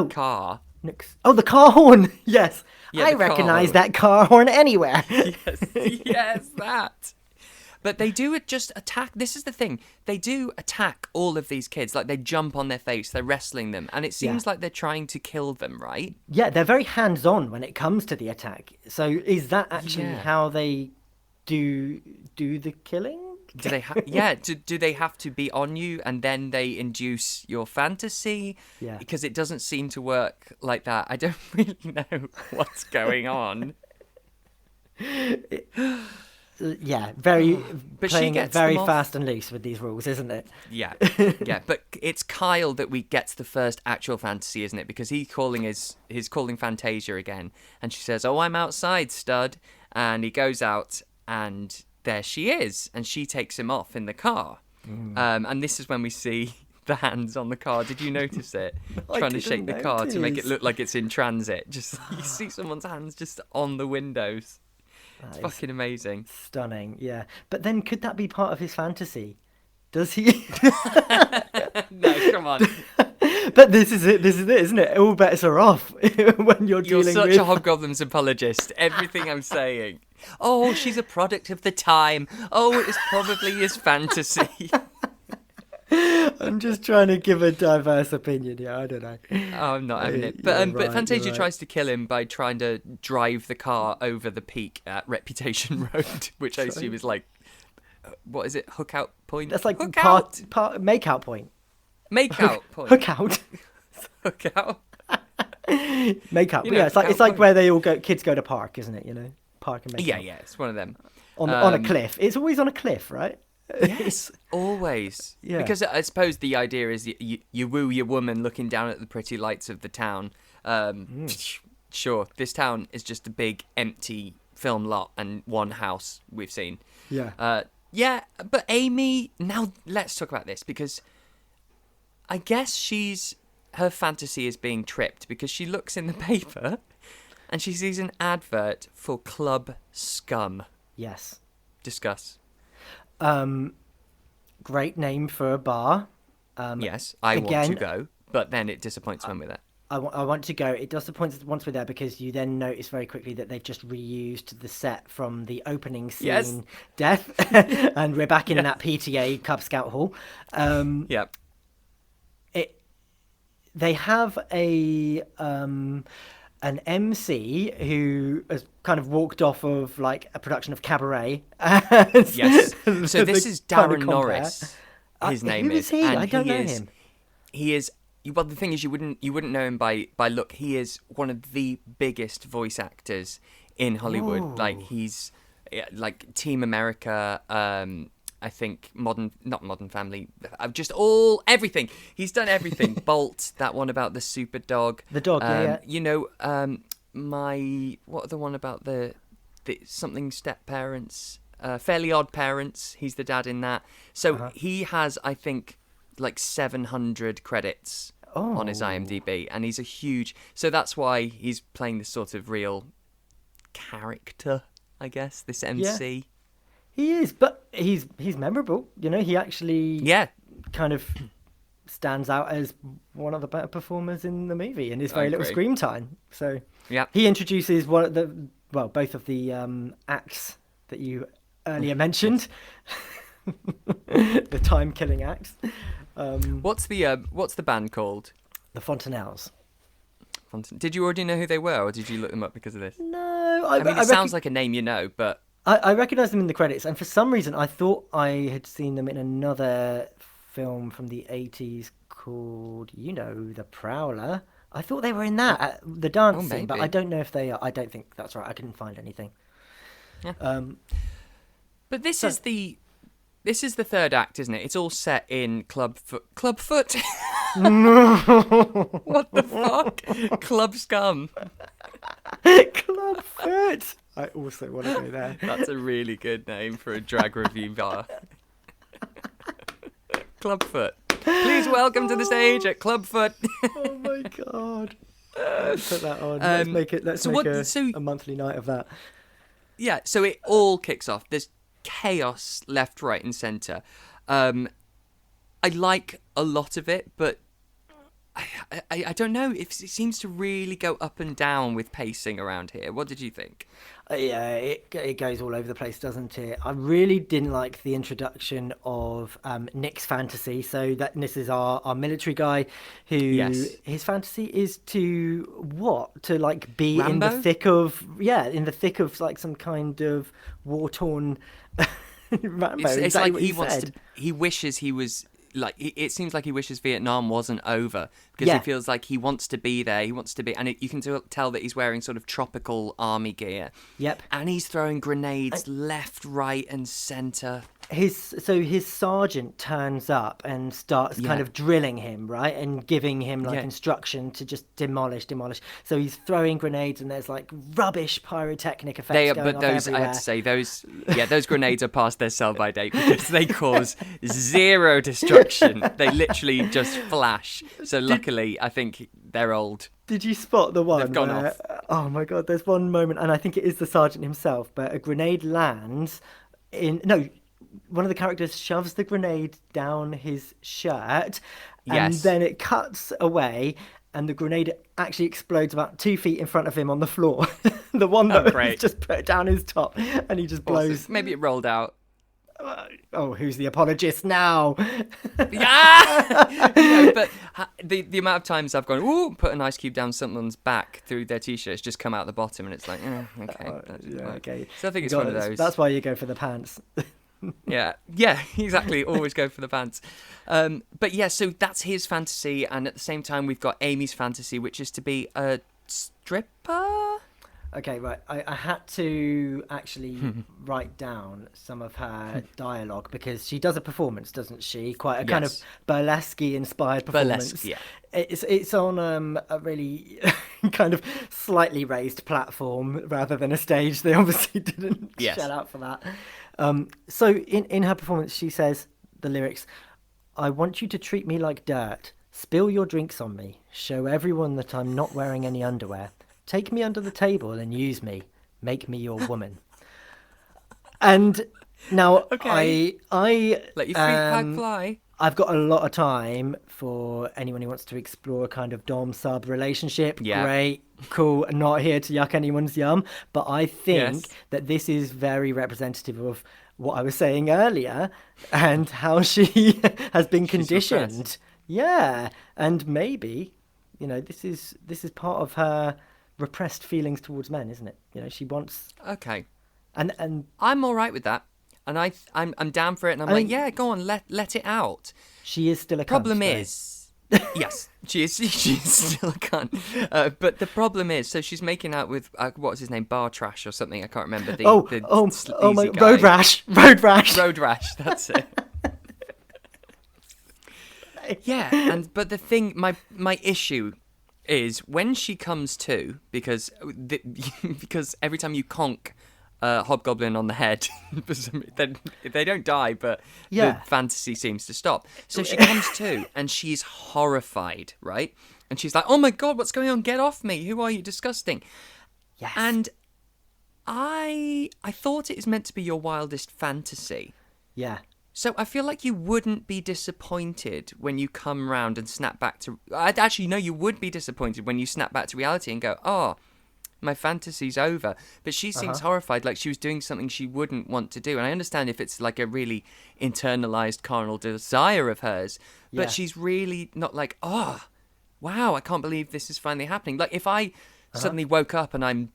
car. The car horn. Yes. Yeah, I recognise that car horn anywhere. Yes, that. But they do just attack. This is the thing. They do attack all of these kids. Like, they jump on their face. They're wrestling them. And it seems like they're trying to kill them, right? Yeah, they're very hands-on when it comes to the attack. So is that actually how they do the killing? Do they do they have to be on you and then they induce your fantasy? Yeah. Because it doesn't seem to work like that. I don't really know what's going on. But playing it very fast and loose with these rules, isn't it? Yeah. But it's Kyle that we gets the first actual fantasy, isn't it? Because he's calling Fantasia again, and she says, "Oh, I'm outside, stud," and he goes out and there she is, and she takes him off in the car. And this is when we see the hands on the car. Did you notice it? Trying to shake the car to make it look like it's in transit. Just you see someone's hands just on the windows. It's fucking amazing. Stunning, yeah. But then could that be part of his fantasy? Does he? No, come on. But this is it, isn't it? All bets are off when you're dealing with... You're such a Hobgoblins apologist. Everything I'm saying. Oh, she's a product of the time. Oh, it's probably his fantasy. I'm just trying to give a diverse opinion here. I don't know. Oh, I'm not having it. But Fantasia tries to kill him by trying to drive the car over the peak at Reputation Road, which I assume is like, what is it? Hookout point? That's like make-out point. Make-out point. Hookout. Hookout. Make-out. Yeah, it's like where they all go. Kids go to park, isn't it? You know, park and make-out. Yeah, it's one of them. On a cliff. It's always on a cliff, right? Yes, always. Yeah. Because I suppose the idea is you woo your woman looking down at the pretty lights of the town. Sure, this town is just a big empty film lot and one house we've seen. Yeah. Yeah, but Amy, now let's talk about this, because I guess her fantasy is being tripped because she looks in the paper and she sees an advert for Club Scum. Yes. Discuss. Great name for a bar. Yes, I want to go, but then it disappoints when we're there. I want to go. It disappoints once we're there because you then notice very quickly that they've just reused the set from the opening scene, Yes. Death, and we're back in that PTA Cub Scout Hall. Yep. They have an MC who has kind of walked off of like a production of Cabaret. Yes. So this is Darren Norris. His name who is he? And I don't know him. He is. Well, the thing is, you wouldn't know him by look. He is one of the biggest voice actors in Hollywood. Ooh. Like he's like Team America. I think not Modern Family. Just everything. He's done everything. Bolt, that one about the super dog. The dog, yeah. You know, what the one about the something step parents. Fairly Odd Parents. He's the dad in that. So he has, I think, like 700 credits on his IMDb, and he's a huge. So that's why he's playing this sort of real character, I guess. This MC. Yeah. He is, but he's memorable. You know, he actually kind of stands out as one of the better performers in the movie, and his very little screen time. So he introduces both of the acts that you earlier mentioned, the time-killing acts. What's the band called? The Fontanelles. Did you already know who they were, or did you look them up because of this? No, I mean, it sounds like a name you know, but I recognise them in the credits, and for some reason I thought I had seen them in another film from the 80s called, The Prowler. I thought they were in that, the dance scene, but I don't know if they are. I don't think that's right. I couldn't find anything. Yeah. But this is the third act, isn't it? It's all set in Clubfoot. What the fuck? Club Scum. Clubfoot. I also want to go there. That's a really good name for a drag review bar. Clubfoot. Please welcome to the stage at Clubfoot. Oh my god. Let's put that on. Let's make a monthly night of that. Yeah, so it all kicks off. There's chaos left, right, and centre. I like a lot of it, but I don't know. It seems to really go up and down with pacing around here. What did you think? Yeah, it goes all over the place, doesn't it? I really didn't like the introduction of Nick's fantasy. So this is our military guy who his fantasy is to like be Rambo? in the thick of like some kind of war-torn Rambo. It's like he wishes he was. Like, it seems like he wishes Vietnam wasn't over, because he feels like he wants to be there. He wants to be, and you can tell that he's wearing sort of tropical army gear. Yep. And he's throwing grenades left, right, and centre. His sergeant turns up and starts kind of drilling him, right, and giving him instruction to just demolish. So he's throwing grenades, and there's like rubbish pyrotechnic effects going off everywhere. I have to say, those grenades are past their sell-by date, because they cause zero destruction. They literally just flash. So luckily, I think they're old. Did you spot the one? They've gone off. Oh my god! There's one moment, and I think it is the sergeant himself, but a grenade lands one of the characters shoves the grenade down his shirt, and then it cuts away, and the grenade actually explodes about 2 feet in front of him on the floor. The one that was just put down his top, and he just blows. Awesome. Maybe it rolled out. Who's the apologist now? But the amount of times I've gone, ooh, put an ice cube down someone's back through their t-shirts, just come out the bottom, and it's like, okay. Okay. So I think it's one of those. That's why you go for the pants. Yeah, exactly. Always go for the pants. But yeah, so that's his fantasy, and at the same time, we've got Amy's fantasy, which is to be a stripper. Okay, right. I had to actually write down some of her dialogue because she does a performance, doesn't she? Quite a kind of burlesque-inspired performance. Burlesque, yeah. It's on a really kind of slightly raised platform rather than a stage. They obviously didn't shell out for that. So in her performance, she says the lyrics, "I want you to treat me like dirt. Spill your drinks on me. Show everyone that I'm not wearing any underwear. Take me under the table and use me. Make me your woman." And now Okay. I Let your freak flag fly. I've got a lot of time for anyone who wants to explore a kind of dom-sub relationship. Yeah. Great, cool. Not here to yuck anyone's yum. But I think that this is very representative of what I was saying earlier and how she has been conditioned. Repressed. Yeah. And maybe, this is part of her repressed feelings towards men, isn't it? She wants... Okay. And I'm all right with that. And I'm down for it, and I'm like, yeah, go on, let it out. She is still a cunt. Problem is, yes, she is still a cunt. But the problem is, so she's making out with what's his name, Bar Trash or something. I can't remember. My guy. Road Rash. Road Rash. That's it. Yeah, but the thing, my issue is when she comes to, because every time you conk Hobgoblin on the head, they don't die, but the fantasy seems to stop. So she comes to, and she's horrified, right? And she's like, "Oh my god, what's going on? Get off me! Who are you? Disgusting!" Yes. And I thought it was meant to be your wildest fantasy. Yeah. So I feel like you wouldn't be disappointed when you come round and snap back to... Actually, no, you would be disappointed when you snap back to reality and go, "Oh, my fantasy's over." But she seems horrified, like she was doing something she wouldn't want to do. And I understand if it's like a really internalized carnal desire of hers, but she's really not like, "Oh, wow, I can't believe this is finally happening." Like if I suddenly woke up and I'm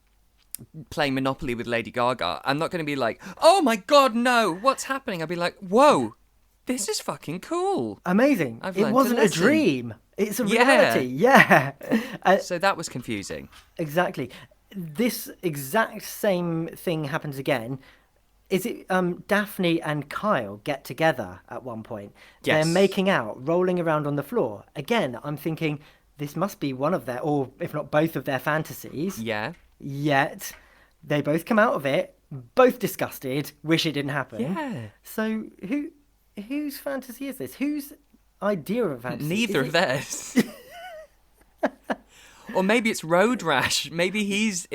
playing Monopoly with Lady Gaga, I'm not going to be like, "Oh my god, no, what's happening?" I'll be like, "Whoa, this is fucking cool. Amazing. It wasn't a dream. It's a reality." Yeah. So that was confusing. Exactly. This exact same thing happens again. Is it Daphne and Kyle get together at one point? Yes. They're making out, rolling around on the floor. Again, I'm thinking this must be one of their, or if not both of their fantasies. Yeah. Yet they both come out of it, both disgusted, wish it didn't happen. Yeah. So whose fantasy is this? Whose idea of fantasy? Neither of theirs. Or maybe it's Road Rash. Maybe he's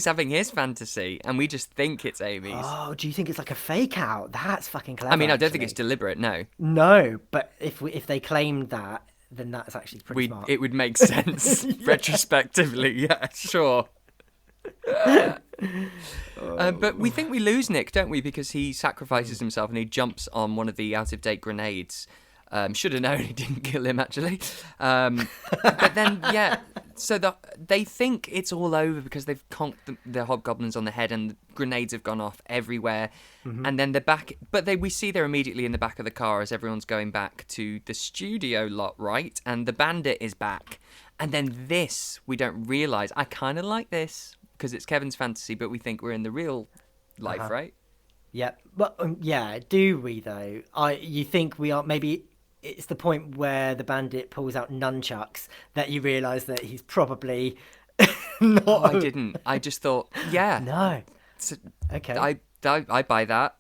having his fantasy, and we just think it's Amy's. Oh, do you think it's like a fake out? That's fucking clever. I mean, I don't think it's deliberate. No. No, but if they claimed that, then that's actually pretty smart. It would make sense retrospectively. Yeah, sure. But we think we lose Nick, don't we? Because he sacrifices himself and he jumps on one of the out-of-date grenades. Should have known he didn't kill him, actually. But then, yeah, so they think it's all over because they've conked the hobgoblins on the head and the grenades have gone off everywhere. Mm-hmm. And then they're back, but we see they're immediately in the back of the car as everyone's going back to the studio lot, right? And the bandit is back. And then this, we don't realise. I kind of like this because it's Kevin's fantasy, but we think we're in the real life, right? Yeah, but do we though? You think we are? Maybe it's the point where the bandit pulls out nunchucks that you realise that he's probably not. Oh, I didn't. I just thought, yeah. No. Okay. I buy that.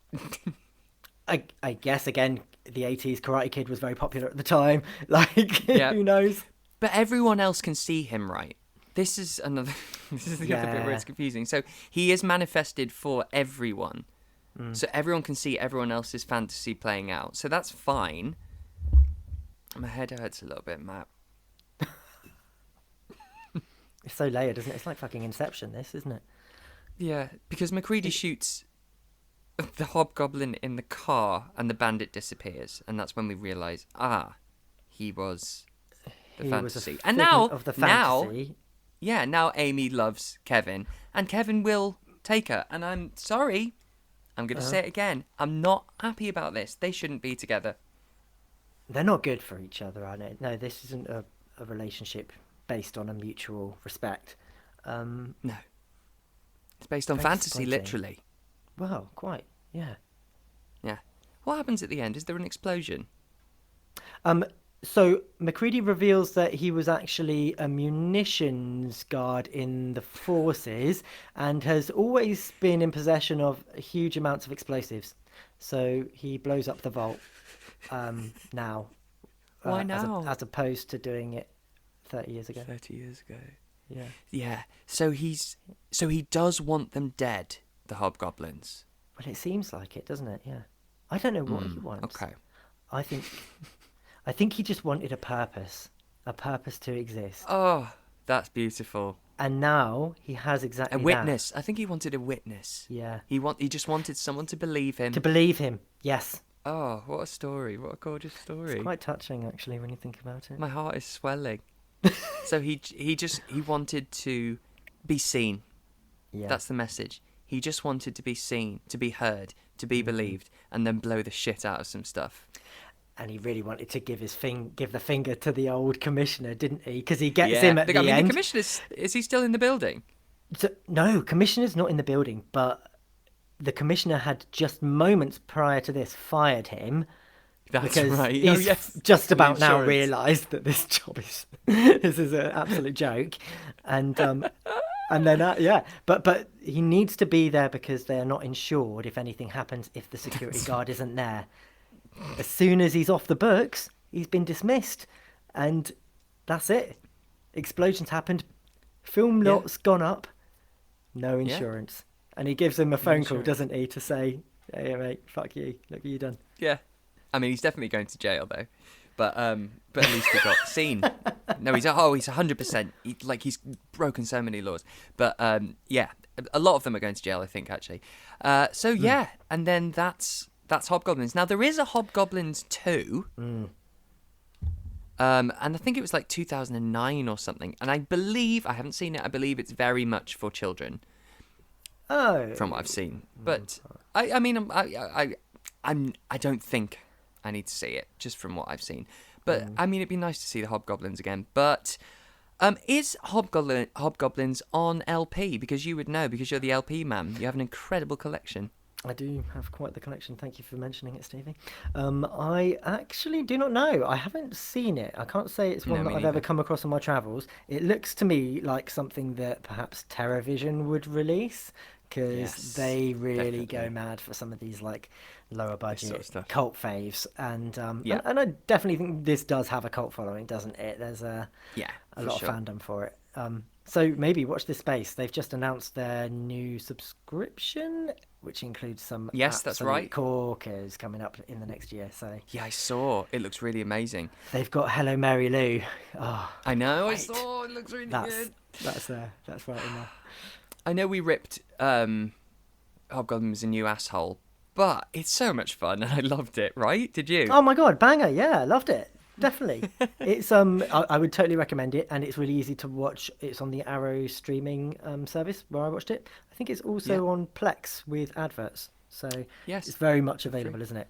I guess again, the 80s Karate Kid was very popular at the time. Like, who knows? But everyone else can see him, right? This is the other bit where it's confusing. So he is manifested for everyone. So everyone can see everyone else's fantasy playing out. So that's fine. My head hurts a little bit, Matt. It's so layered, isn't it? It's like fucking Inception, this, isn't it? Yeah, because McCready shoots the hobgoblin in the car and the bandit disappears. And that's when we realise, he was the fantasy. And now, of the fantasy. Now Amy loves Kevin. And Kevin will take her. And I'm sorry, I'm going to say it again. I'm not happy about this. They shouldn't be together. They're not good for each other, are they? No, this isn't a relationship based on a mutual respect. No. based on fantasy, literally. Well, quite, yeah. Yeah. What happens at the end? Is there an explosion? So Macready reveals that he was actually a munitions guard in the forces and has always been in possession of huge amounts of explosives. So he blows up the vault now. Why now? As opposed to doing it 30 years ago. 30 years ago. Yeah. Yeah. So he does want them dead, the Hobgoblins. Well, it seems like it, doesn't it? Yeah. I don't know what he wants. Okay. I think he just wanted a purpose to exist. Oh, that's beautiful. And now he has exactly a witness. That. I think he wanted a witness. Yeah. He just wanted someone to believe him. To believe him, yes. Oh, what a story! What a gorgeous story. It's quite touching, actually, when you think about it. My heart is swelling. So he wanted to be seen. Yeah. That's the message. He just wanted to be seen, to be heard, to be believed, and then blow the shit out of some stuff. And he really wanted to give the finger to the old commissioner, didn't he? Because he gets him at the end. The commissioner, is he still in the building? No, commissioner's not in the building, but the commissioner had just moments prior to this fired him. That's because right. He's just about now realised that this job this is an absolute joke, and then but he needs to be there because they are not insured if anything happens if the security guard isn't there. As soon as he's off the books, he's been dismissed, and that's it. Explosions happened, film lot's gone up, no insurance, and he gives him a phone call, doesn't he, to say, "Hey mate, fuck you, look what you done." Yeah. I mean, he's definitely going to jail though, but at least he got seen. No, he's 100%. He's broken so many laws, but a lot of them are going to jail, I think, actually. And then that's Hobgoblins. Now there is a Hobgoblins 2, and I think it was like 2009 or something. And I haven't seen it. I believe it's very much for children. Oh, from what I've seen, but I don't think I need to see it, just from what I've seen. But, I mean, it'd be nice to see the Hobgoblins again. But is Hobgoblins on LP? Because you would know, because you're the LP man. You have an incredible collection. I do have quite the collection. Thank you for mentioning it, Stevie. I actually do not know. I haven't seen it. I can't say it's one that I've ever come across on my travels. It looks to me like something that perhaps TerraVision would release, because they really go mad for some of these like lower budget sort of cult faves, and I definitely think this does have a cult following, doesn't it? There's a lot of fandom for it. So maybe watch this space. They've just announced their new subscription, which includes some that's right, corkers coming up in the next year. So I saw it. Looks really amazing. They've got Hello Mary Lou. Oh, I know. Wait. I saw it. Looks really good. That's right in there. I know we ripped Hobgoblins a new asshole, but it's so much fun and I loved it, right? Did you? Oh my god, banger, yeah, loved it. Definitely. It's I would totally recommend it, and it's really easy to watch. It's on the Arrow streaming service where I watched it. I think it's also on Plex with adverts. So it's very much available, isn't it?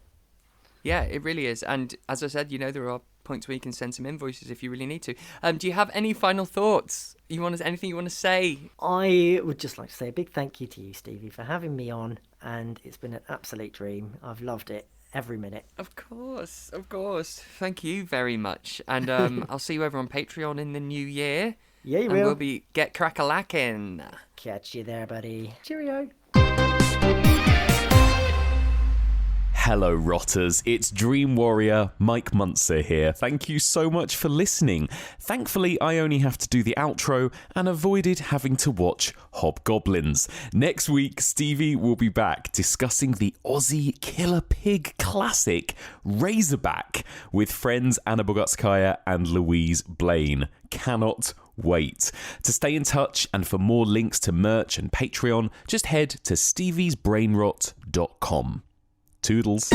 Yeah, it really is. And as I said, there are points where you can send some invoices if you really need to. Do you have any final thoughts? Anything you want to say? I would just like to say a big thank you to you, Stevie, for having me on, and it's been an absolute dream. I've loved it every minute. Of course. Thank you very much. And I'll see you over on Patreon in the new year. Yeah, you will. And we'll get crack-a-lackin'. Catch you there, buddy. Cheerio. Hello, Rotters. It's Dream Warrior Mike Muncer here. Thank you so much for listening. Thankfully, I only have to do the outro and avoided having to watch Hobgoblins. Next week, Stevie will be back discussing the Aussie Killer Pig classic Razorback with friends Anna Bogutskaya and Louise Blaine. Cannot wait. To stay in touch and for more links to merch and Patreon, just head to steviesbrainrot.com. Toodles.